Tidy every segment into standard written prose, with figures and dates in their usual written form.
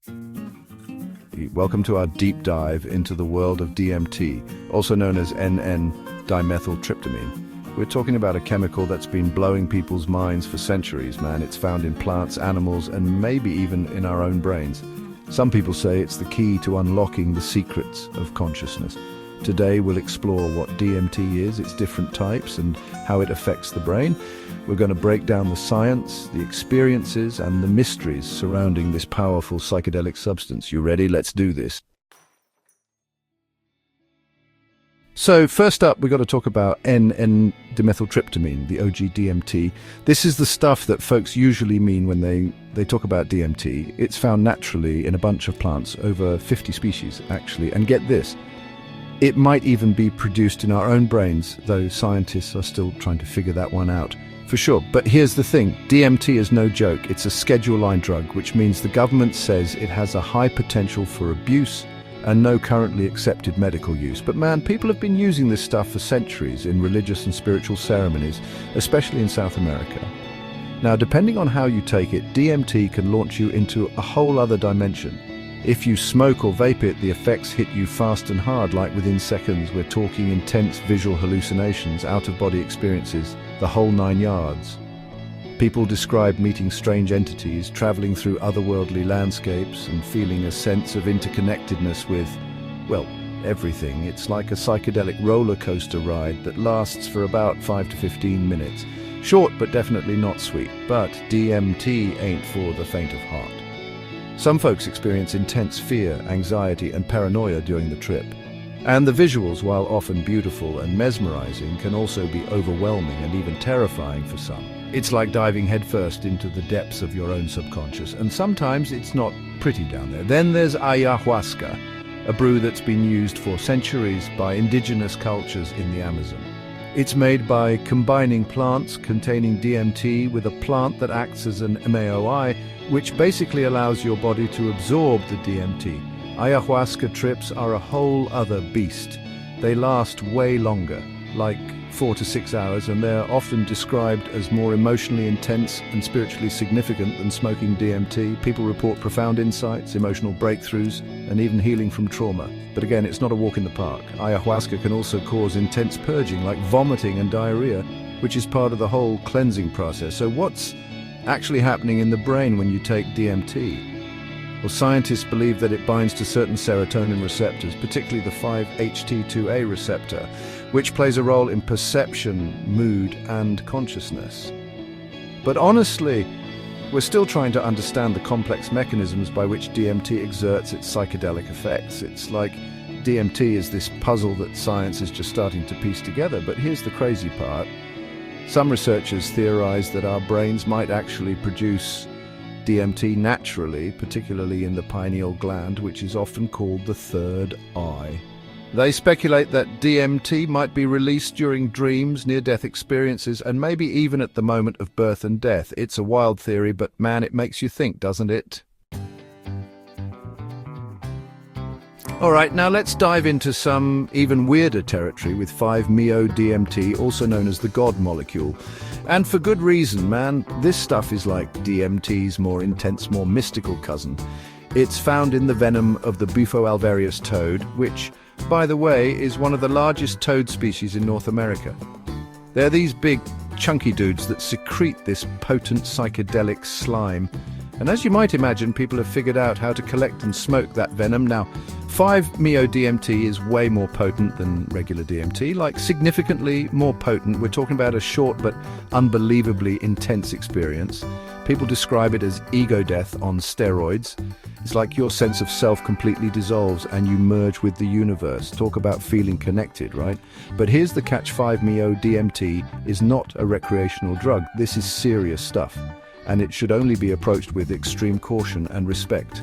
Welcome to our deep dive into the world of DMT, also known as N-Dimethyltryptamine. We're talking about a chemical that's been blowing people's minds for centuries, man. It's found in plants, animals, and maybe even in our own brains. Some people say it's the key to unlocking the secrets of consciousness. Today we'll explore what DMT is, its different types, and how it affects the brain. We're going to break down the science, the experiences, and the mysteries surrounding this powerful psychedelic substance. You ready? Let's do this. So first up, we've got to talk about N-Dimethyltryptamine, the OG DMT. This is the stuff that folks usually mean when they talk about DMT. It's found naturally in a bunch of plants, over 50 species actually. And get this, it might even be produced in our own brains, though scientists are still trying to figure that one out. For sure, but here's the thing, DMT is no joke. It's a Schedule 9 drug, which means the government says it has a high potential for abuse and no currently accepted medical use. But man, people have been using this stuff for centuries in religious and spiritual ceremonies, especially in South America. Now, depending on how you take it, DMT can launch you into a whole other dimension. If you smoke or vape it, the effects hit you fast and hard, like within seconds. We're talking intense visual hallucinations, out-of-body experiences, the whole 9 yards. People describe meeting strange entities, traveling through otherworldly landscapes, and feeling a sense of interconnectedness with, well, everything. It's like a psychedelic roller coaster ride that lasts for about 5 to 15 minutes. Short, but definitely not sweet. But DMT ain't for the faint of heart. Some folks experience intense fear, anxiety, and paranoia during the trip. And the visuals, while often beautiful and mesmerizing, can also be overwhelming and even terrifying for some. It's like diving headfirst into the depths of your own subconscious, and sometimes it's not pretty down there. Then there's ayahuasca, a brew that's been used for centuries by indigenous cultures in the Amazon. It's made by combining plants containing DMT with a plant that acts as an MAOI, which basically allows your body to absorb the DMT. Ayahuasca trips are a whole other beast. They last way longer, like 4 to 6 hours, and they're often described as more emotionally intense and spiritually significant than smoking DMT. People report profound insights, emotional breakthroughs, and even healing from trauma. But again, it's not a walk in the park. Ayahuasca can also cause intense purging, like vomiting and diarrhea, which is part of the whole cleansing process. So what's actually happening in the brain when you take DMT? Well, scientists believe that it binds to certain serotonin receptors, particularly the 5-HT2A receptor, which plays a role in perception, mood, and consciousness. But honestly, we're still trying to understand the complex mechanisms by which DMT exerts its psychedelic effects. It's like DMT is this puzzle that science is just starting to piece together. But here's the crazy part. Some researchers theorize that our brains might actually produce DMT naturally, particularly in the pineal gland, which is often called the third eye. They speculate that DMT might be released during dreams, near-death experiences, and maybe even at the moment of birth and death. It's a wild theory, but man, it makes you think, doesn't it? All right, now let's dive into some even weirder territory with 5-MeO-DMT, also known as the God molecule. And for good reason, man. This stuff is like DMT's more intense, more mystical cousin. It's found in the venom of the Bufo alvarius toad, which, by the way, is one of the largest toad species in North America. They're these big, chunky dudes that secrete this potent psychedelic slime. And as you might imagine, people have figured out how to collect and smoke that venom. Now, 5-MeO-DMT is way more potent than regular DMT, like significantly more potent. We're talking about a short but unbelievably intense experience. People describe it as ego death on steroids. It's like your sense of self completely dissolves and you merge with the universe. Talk about feeling connected, right? But here's the catch, 5-MeO-DMT is not a recreational drug. This is serious stuff, and it should only be approached with extreme caution and respect.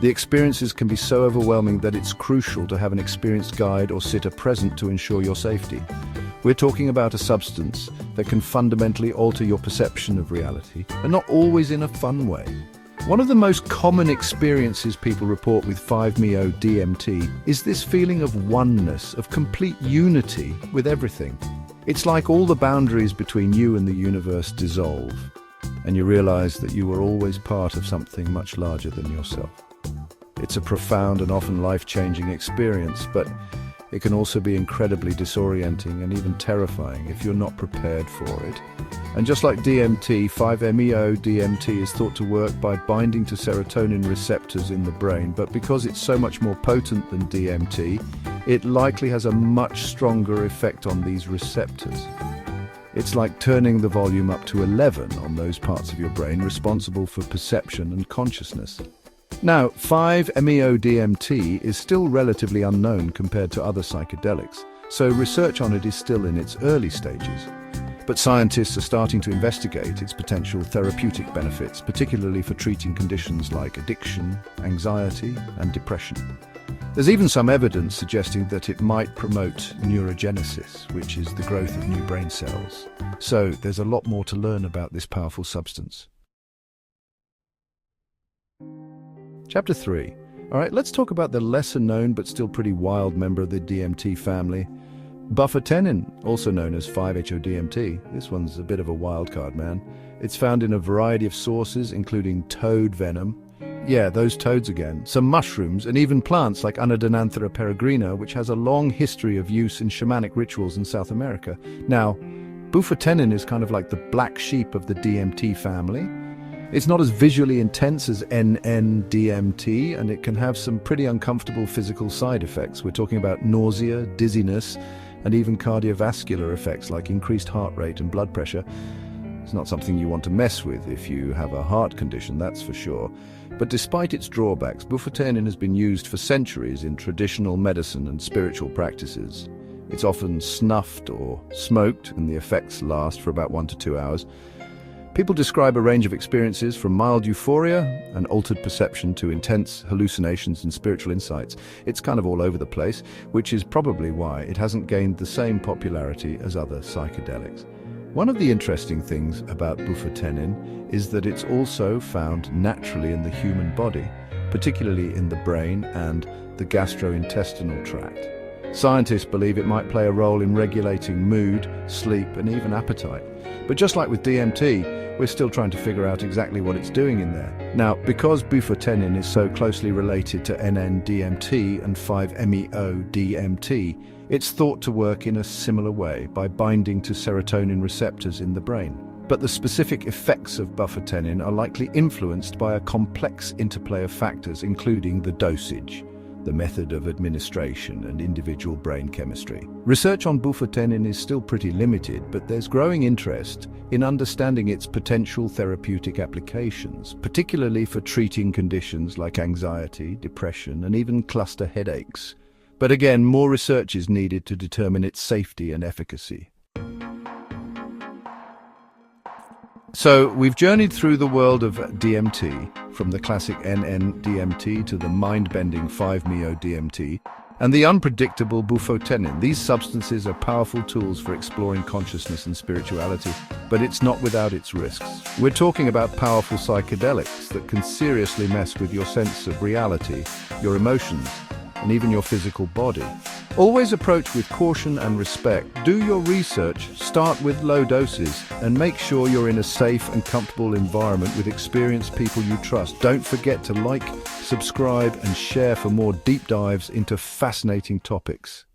The experiences can be so overwhelming that it's crucial to have an experienced guide or sitter present to ensure your safety. We're talking about a substance that can fundamentally alter your perception of reality, and not always in a fun way. One of the most common experiences people report with 5-MeO-DMT is this feeling of oneness, of complete unity with everything. It's like all the boundaries between you and the universe dissolve, and you realize that you were always part of something much larger than yourself. It's a profound and often life-changing experience, but it can also be incredibly disorienting and even terrifying if you're not prepared for it. And just like DMT, 5-MeO-DMT is thought to work by binding to serotonin receptors in the brain, but because it's so much more potent than DMT, it likely has a much stronger effect on these receptors. It's like turning the volume up to 11 on those parts of your brain responsible for perception and consciousness. Now, 5-MeO-DMT is still relatively unknown compared to other psychedelics, so research on it is still in its early stages. But scientists are starting to investigate its potential therapeutic benefits, particularly for treating conditions like addiction, anxiety, and depression. There's even some evidence suggesting that it might promote neurogenesis, which is the growth of new brain cells. So there's a lot more to learn about this powerful substance. Chapter 3. All right, let's talk about the lesser-known but still pretty wild member of the DMT family, bufotenin, also known as 5-HO-DMT. This one's a bit of a wild card, man. It's found in a variety of sources, including toad venom. Yeah, those toads again. Some mushrooms, and even plants like N-Dimethyltryptamine peregrina, which has a long history of use in shamanic rituals in South America. Now, bufotenin is kind of like the black sheep of the DMT family. It's not as visually intense as N-Dimethyltryptamine, and it can have some pretty uncomfortable physical side effects. We're talking about nausea, dizziness, and even cardiovascular effects like increased heart rate and blood pressure. It's not something you want to mess with if you have a heart condition, that's for sure. But despite its drawbacks, bufotenin has been used for centuries in traditional medicine and spiritual practices. It's often snuffed or smoked, and the effects last for about 1 to 2 hours. People describe a range of experiences from mild euphoria and altered perception to intense hallucinations and spiritual insights. It's kind of all over the place, which is probably why it hasn't gained the same popularity as other psychedelics. One of the interesting things about bufotenin is that it's also found naturally in the human body, particularly in the brain and the gastrointestinal tract. Scientists believe it might play a role in regulating mood, sleep, and even appetite. But just like with DMT, we're still trying to figure out exactly what it's doing in there. Now, because bufotenin is so closely related to N-Dimethyltryptamine and 5-MeO-DMT, it's thought to work in a similar way by binding to serotonin receptors in the brain. But the specific effects of bufotenin are likely influenced by a complex interplay of factors, including the dosage, the method of administration, and individual brain chemistry. Research on bufotenin is still pretty limited, but there's growing interest in understanding its potential therapeutic applications, particularly for treating conditions like anxiety, depression, and even cluster headaches. But again, more research is needed to determine its safety and efficacy. So we've journeyed through the world of DMT, from the classic N-Dimethyltryptamine to the mind-bending 5-MeO-DMT, and the unpredictable bufotenin. These substances are powerful tools for exploring consciousness and spirituality, but it's not without its risks. We're talking about powerful psychedelics that can seriously mess with your sense of reality, your emotions, and even your physical body. Always approach with caution and respect. Do your research, start with low doses, and make sure you're in a safe and comfortable environment with experienced people you trust. Don't forget to like, subscribe, and share for more deep dives into fascinating topics.